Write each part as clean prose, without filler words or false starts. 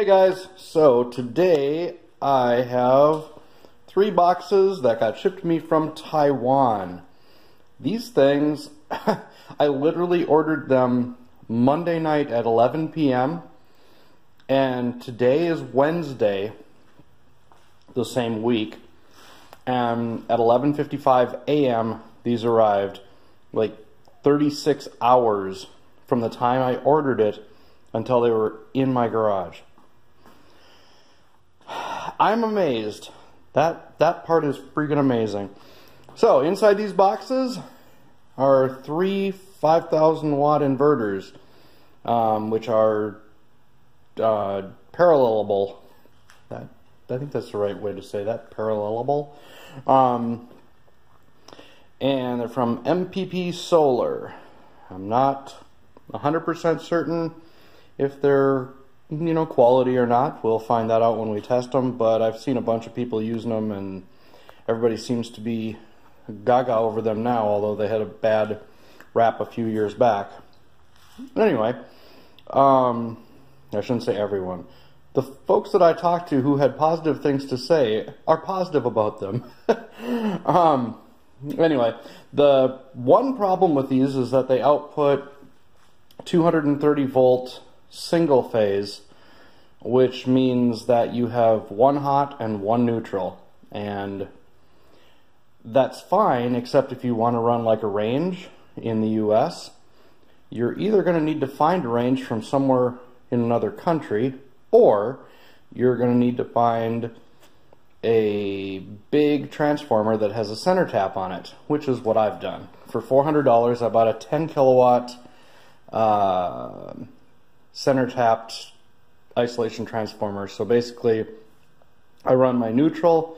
Hey guys, so today I have 3 boxes that got shipped to me from Taiwan. These things, I literally ordered them Monday night at 11 p.m. and today is Wednesday, the same week, and at 11:55 a.m. these arrived, like 36 hours from the time I ordered it until they were in my garage. I'm amazed. That part is freaking amazing. So inside these boxes are 3 5,000 watt inverters, which are parallelable. I think that's the right way to say that, parallelable. And they're from MPP Solar. I'm not 100% certain if they're quality or not. We'll find that out when we test them, but I've seen a bunch of people using them and everybody seems to be gaga over them now, although they had a bad rap a few years back. Anyway, I shouldn't say everyone. The folks that I talked to who had positive things to say are positive about them. Anyway, the one problem with these is that they output 230 volt single phase, which means that you have 1 hot and 1 neutral, and that's fine except if you want to run like a range in the US. You're either going to need to find a range from somewhere in another country, or you're going to need to find a big transformer that has a center tap on it, which is what I've done. For $400 I bought a 10 kilowatt center tapped isolation transformer. So basically I run my neutral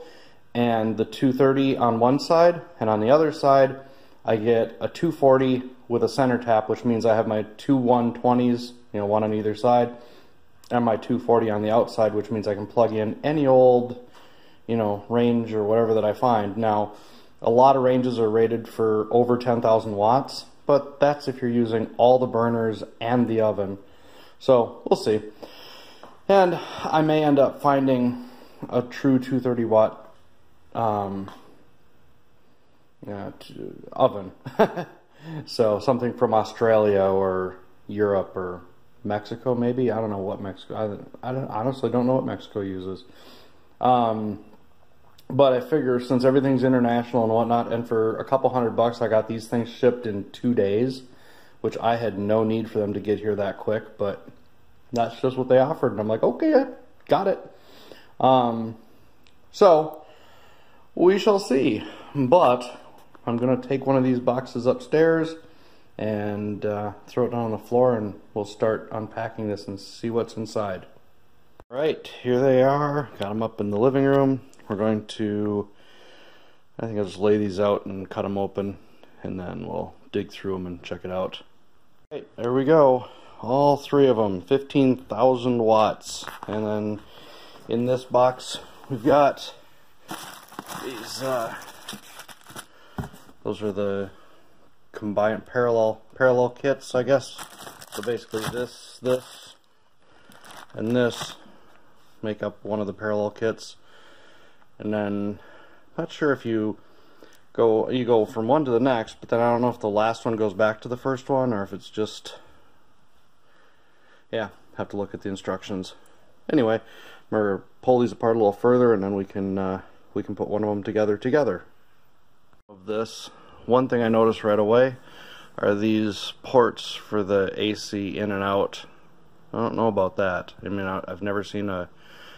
and the 230 on one side, and on the other side I get a 240 with a center tap, which means I have my 2 120s, one on either side, and my 240 on the outside, which means I can plug in any old range or whatever that I find. Now, a lot of ranges are rated for over 10,000 watts, but that's if you're using all the burners and the oven. So we'll see. And I may end up finding a true 230 watt oven. So something from Australia or Europe or Mexico maybe. I don't know what Mexico, I honestly don't know what Mexico uses. But I figure since everything's international and whatnot, and for a couple $100 I got these things shipped in 2 days, which I had no need for them to get here that quick, but that's just what they offered, and I'm like, okay, I got it. So we shall see, but I'm gonna take one of these boxes upstairs and throw it down on the floor, and we'll start unpacking this and see what's inside. All right, here they are. Got them up in the living room. We're going to, I think I'll just lay these out and cut them open, and then we'll dig through them and check it out. All right, there we go. All 3 of them, 15,000 watts. And then in this box, we've got these, those are the combined parallel kits, I guess. So basically this, and this make up one of the parallel kits. And then, not sure if you go from one to the next, but then I don't know if the last one goes back to the first one or if it's just, yeah, have to look at the instructions. Anyway, I'm gonna pull these apart a little further, and then we can put one of them together. Of this, one thing I noticed right away are these ports for the AC in and out. I don't know about that. I mean, I've never seen a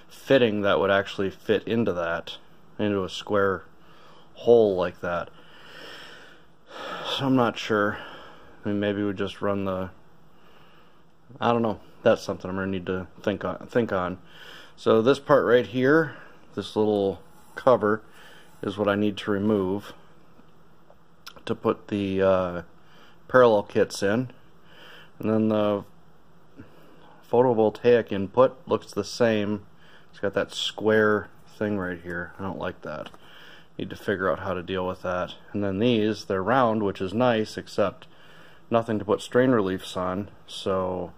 fitting that would actually fit into a square hole like that. So I'm not sure. I mean, maybe we just run the, I don't know. That's something I'm gonna need to think on. So this part right here, this little cover, is what I need to remove to put the parallel kits in. And then the photovoltaic input looks the same. It's got that square thing right here. I don't like that. Need to figure out how to deal with that. And then these, they're round, which is nice, except nothing to put strain reliefs on. So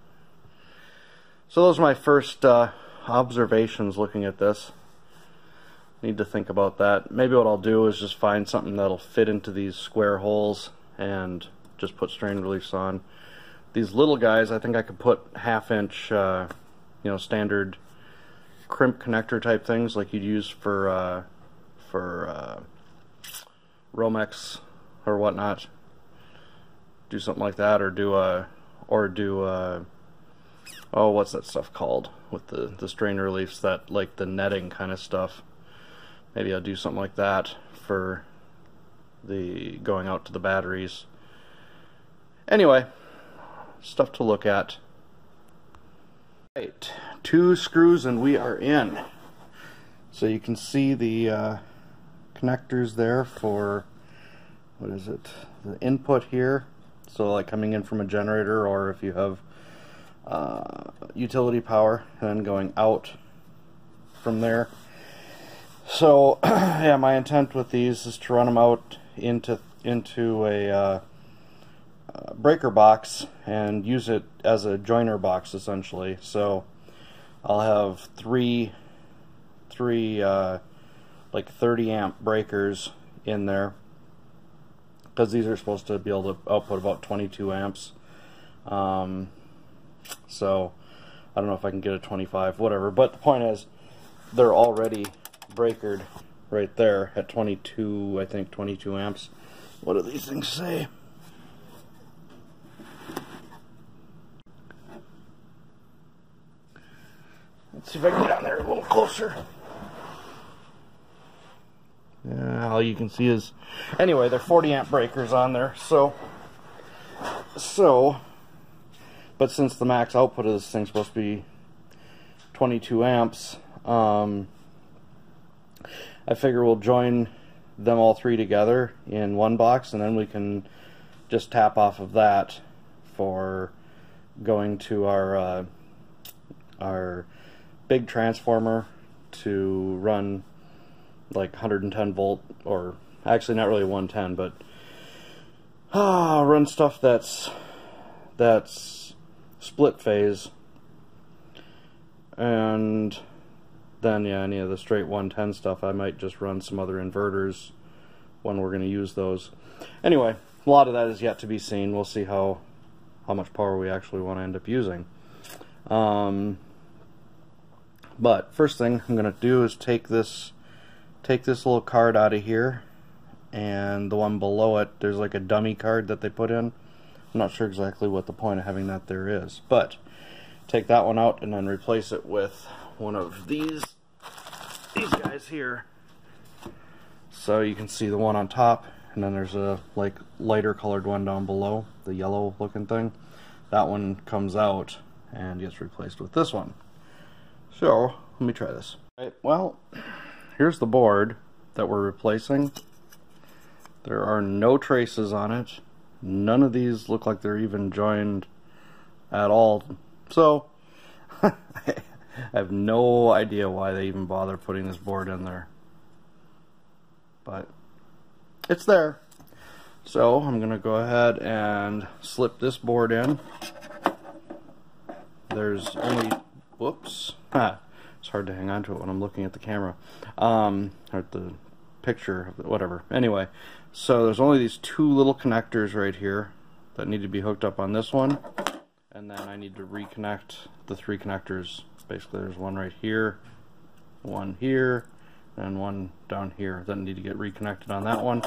those are my first observations looking at this. Need to think about that. Maybe what I'll do is just find something that'll fit into these square holes and just put strain reliefs on. These little guys, I think I could put 1/2 inch, you know, standard crimp connector type things like you'd use for Romex or whatnot. Do something like that, or do oh, what's that stuff called with the strain reliefs, that like the netting kind of stuff. Maybe I'll do something like that for the going out to the batteries. Anyway, stuff to look at. Right, 2 screws and we are in. So you can see the connectors there for, what is it, the input here. So like coming in from a generator, or if you have utility power, and then going out from there. So yeah, my intent with these is to run them out into a breaker box and use it as a joiner box essentially. So I'll have three like 30 amp breakers in there, because these are supposed to be able to output about 22 amps. So I don't know if I can get a 25, whatever, but the point is they're already breakered right there at 22, I think 22 amps. What do these things say? Let's see if I can get down there a little closer. Yeah, all you can see is, anyway, they're 40 amp breakers on there. So, but since the max output of this thing's supposed to be 22 amps, I figure we'll join them all 3 together in one box, and then we can just tap off of that for going to our big transformer to run like 110 volt, or actually not really 110, but run stuff that's split phase, and then yeah, any of the straight 110 stuff I might just run some other inverters when we're going to use those. Anyway, a lot of that is yet to be seen. We'll see how much power we actually want to end up using. But first thing I'm going to do is take this little card out of here, and the one below it, there's like a dummy card that they put in. I'm not sure exactly what the point of having that there is, but take that one out and then replace it with one of these guys here. So you can see the one on top, and then there's a like lighter colored one down below, the yellow looking thing. That one comes out and gets replaced with this one. So let me try this. Right, well, here's the board that we're replacing. There are no traces on it. None of these look like they're even joined at all. So I have no idea why they even bother putting this board in there. But it's there. So I'm going to go ahead and slip this board in. There's only, whoops. It's hard to hang on to it when I'm looking at the camera. Or at the picture, whatever. Anyway, so there's only these 2 little connectors right here that need to be hooked up on this one. And then I need to reconnect the 3 connectors. Basically, there's one right here, one here, and one down here that need to get reconnected on that one.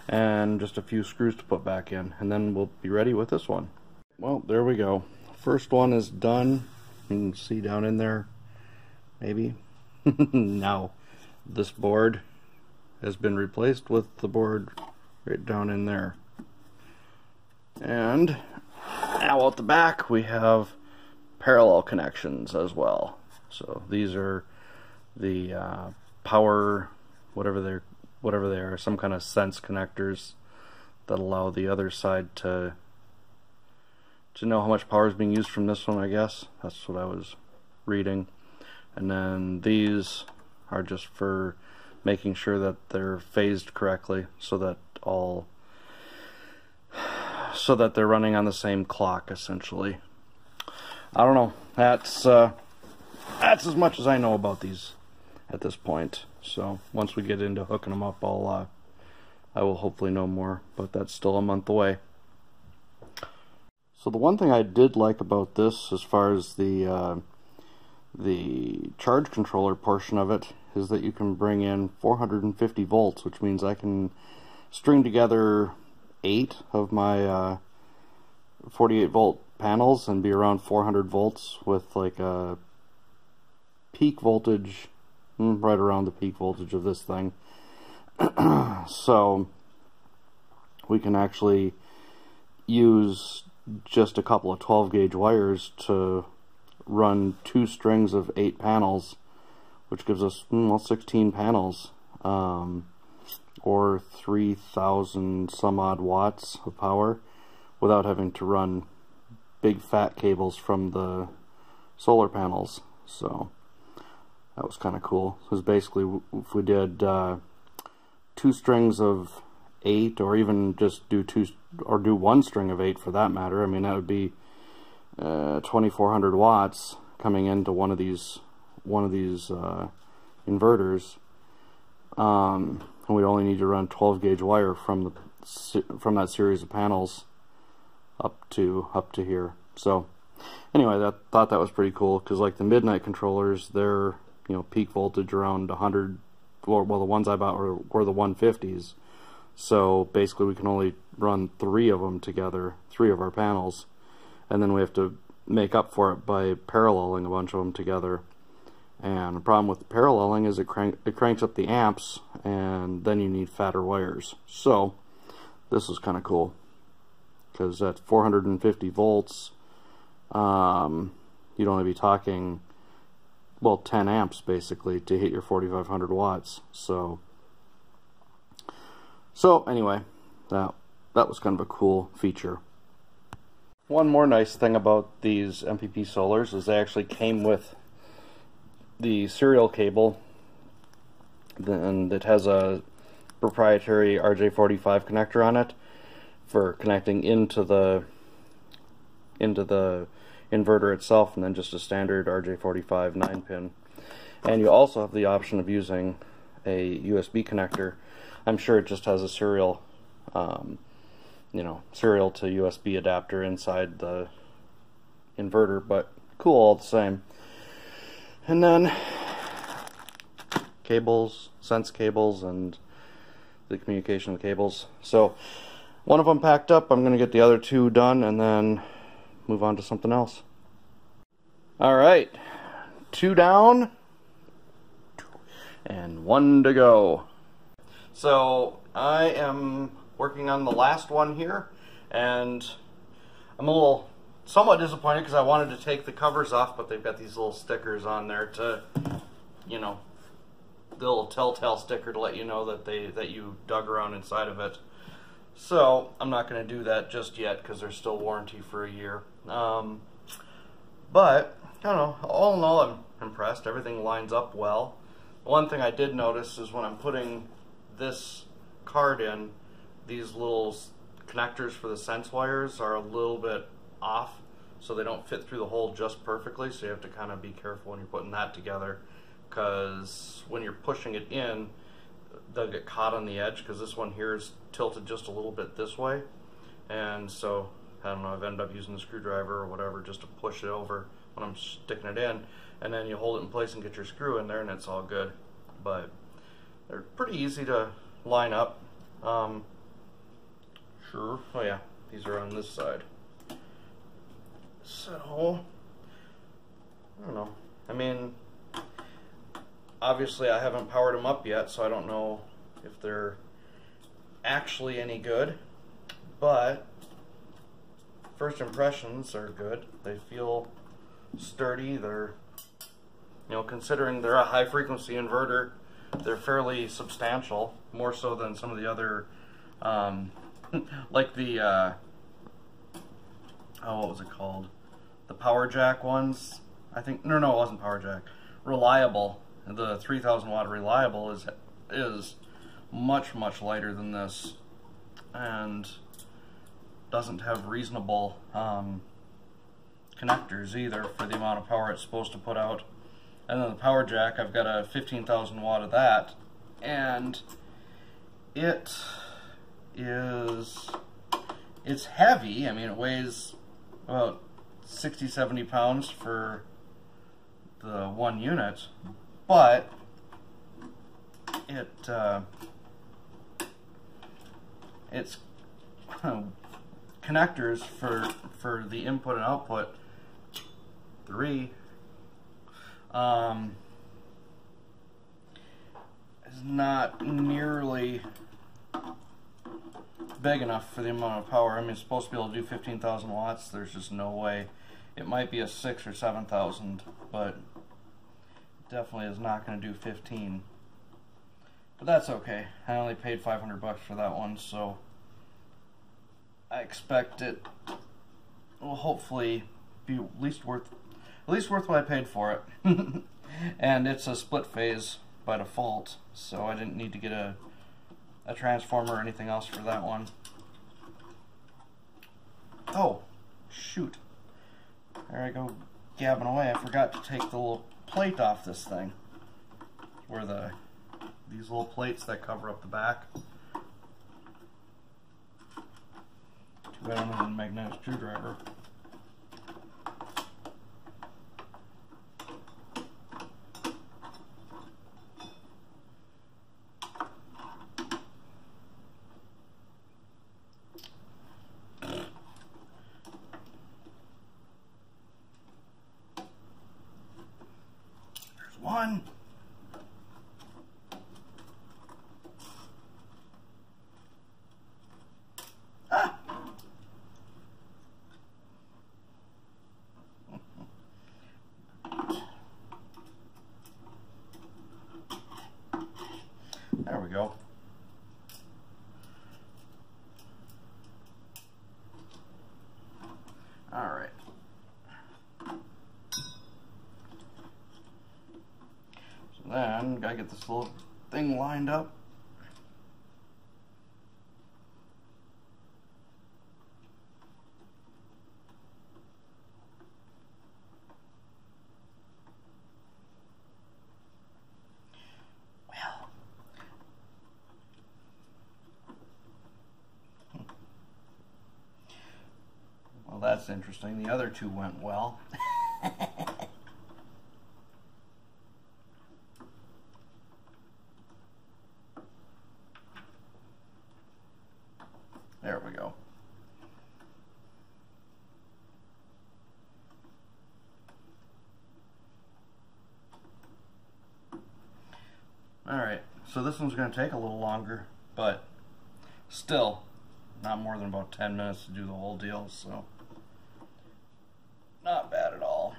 And just a few screws to put back in. And then we'll be ready with this one. Well, there we go. First one is done. You can see down in there, maybe. Now, this board has been replaced with the board right down in there. And now out the back we have parallel connections as well. So these are the power, whatever they are, some kind of sense connectors that allow the other side to know how much power is being used from this one, I guess. That's what I was reading. And then these are just for making sure that they're phased correctly, so that they're running on the same clock essentially. I don't know. That's that's as much as I know about these at this point. So once we get into hooking them up, I will hopefully know more, but that's still a month away. So the one thing I did like about this, as far as the charge controller portion of it, is that you can bring in 450 volts, which means I can string together 8 of my 48 volt panels and be around 400 volts with like a peak voltage, right around the peak voltage of this thing. So we can actually use just a couple of 12 gauge wires to run 2 strings of 8 panels, which gives us 16 panels, or 3,000 some odd watts of power, without having to run big fat cables from the solar panels. So that was kind of cool, because basically if we did 2 strings of 8, or even just do 1 string of 8 for that matter, I mean, that would be 2,400 watts coming into one of these inverters, and we only need to run 12 gauge wire from that series of panels up to here. So anyway, thought that was pretty cool, because like the midnight controllers, they're, you know, peak voltage around 100. Well, the ones I bought were the 150s. So basically we can only run 3 of them together, 3 of our panels, and then we have to make up for it by paralleling a bunch of them together. And the problem with the paralleling is it cranks up the amps, and then you need fatter wires. So this is kind of cool, because at 450 volts, you'd only be talking, well, 10 amps basically to hit your 4,500 watts. So anyway, that was kind of a cool feature. One more nice thing about these MPP Solars is they actually came with the serial cable, and it has a proprietary RJ45 connector on it for connecting into the inverter itself, and then just a standard RJ45 9-pin. And you also have the option of using a USB connector. I'm sure it just has a serial, serial to USB adapter inside the inverter, but cool all the same. And then cables, sense cables, and the communication cables. So one of them packed up. I'm going to get the other 2 done and then move on to something else. Alright, 2 down and 1 to go. So I am working on the last one here, and I'm somewhat disappointed because I wanted to take the covers off, but they've got these little stickers on there to, you know, the little telltale sticker to let you know that you dug around inside of it. So I'm not going to do that just yet because there's still warranty for a year. But I don't know, all in all, I'm impressed. Everything lines up well. One thing I did notice is when I'm putting this card in, these little connectors for the sense wires are a little bit off, so they don't fit through the hole just perfectly, so you have to kind of be careful when you're putting that together, because when you're pushing it in, they'll get caught on the edge, because this one here is tilted just a little bit this way, and so I don't know, I've ended up using a screwdriver or whatever just to push it over when I'm sticking it in, and then you hold it in place and get your screw in there and it's all good. But they're pretty easy to line up. Sure. Oh yeah, these are on this side. So I don't know. I mean, obviously I haven't powered them up yet, so I don't know if they're actually any good, but first impressions are good. They feel sturdy. They're, you know, considering they're a high frequency inverter, they're fairly substantial, more so than some of the other like the what was it called? The Power Jack ones. I think no, it wasn't Power Jack. Reliable. The 3,000 watt Reliable is much lighter than this, and doesn't have reasonable connectors either for the amount of power it's supposed to put out. And then the power jack, I've got a 15,000 watt of that, and it's heavy. I mean, it weighs about 60-70 pounds for the one unit, but it's connectors for the input and output, 3, is not nearly big enough for the amount of power. I mean, it's supposed to be able to do 15,000 watts. There's just no way. It might be a 6 or 7,000, but definitely is not going to do 15. But that's okay. I only paid 500 bucks for that one, so I expect it will hopefully be at least worth what I paid for it. And it's a split phase by default, so I didn't need to get a transformer or anything else for that one. Oh, shoot. There I go gabbing away. I forgot to take the little plate off this thing. Where these little plates that cover up the back. Too bad I don't have a magnetic screwdriver. One. Ah. There we go. All right. Then, gotta get this little thing lined up. Well, that's interesting. The other two went well. There we go. Alright, so this one's going to take a little longer, but still not more than about 10 minutes to do the whole deal, so not bad at all.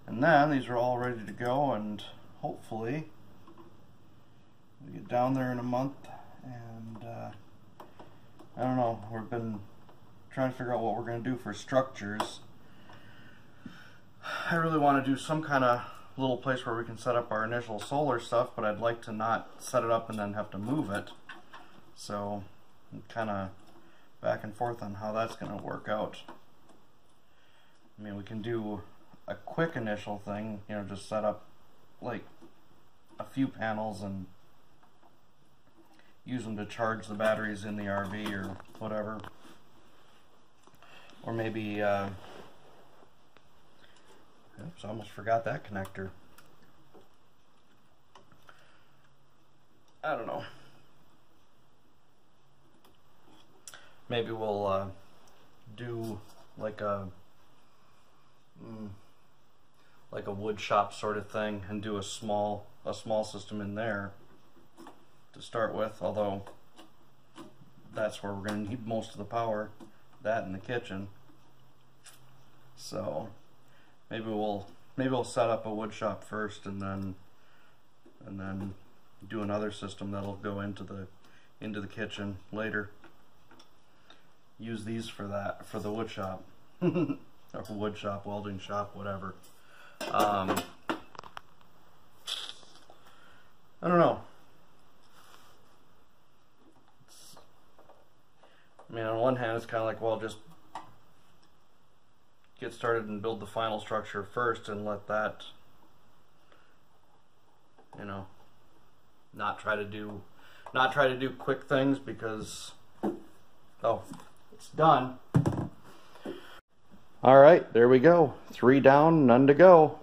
And then these are all ready to go, and hopefully we get down there in a month, and I don't know, we've been trying to figure out what we're going to do for structures. I really want to do some kind of little place where we can set up our initial solar stuff, but I'd like to not set it up and then have to move it. So I'm kind of back and forth on how that's going to work out. I mean, we can do a quick initial thing, you know, just set up like a few panels and use them to charge the batteries in the RV or whatever. Or maybe, oops, I almost forgot that connector. I don't know. Maybe we'll do like a wood shop sort of thing and do a small system in there to start with, although that's where we're going to need most of the power, that in the kitchen. So maybe we'll set up a wood shop first, and then do another system that'll go into the kitchen later. Use these for the wood shop, or wood shop, welding shop, whatever. I don't know. I mean, on one hand, it's kind of like, well, just get started and build the final structure first and let that, you know, not try to do quick things, because oh, it's done. All right, there we go. 3 down, none to go.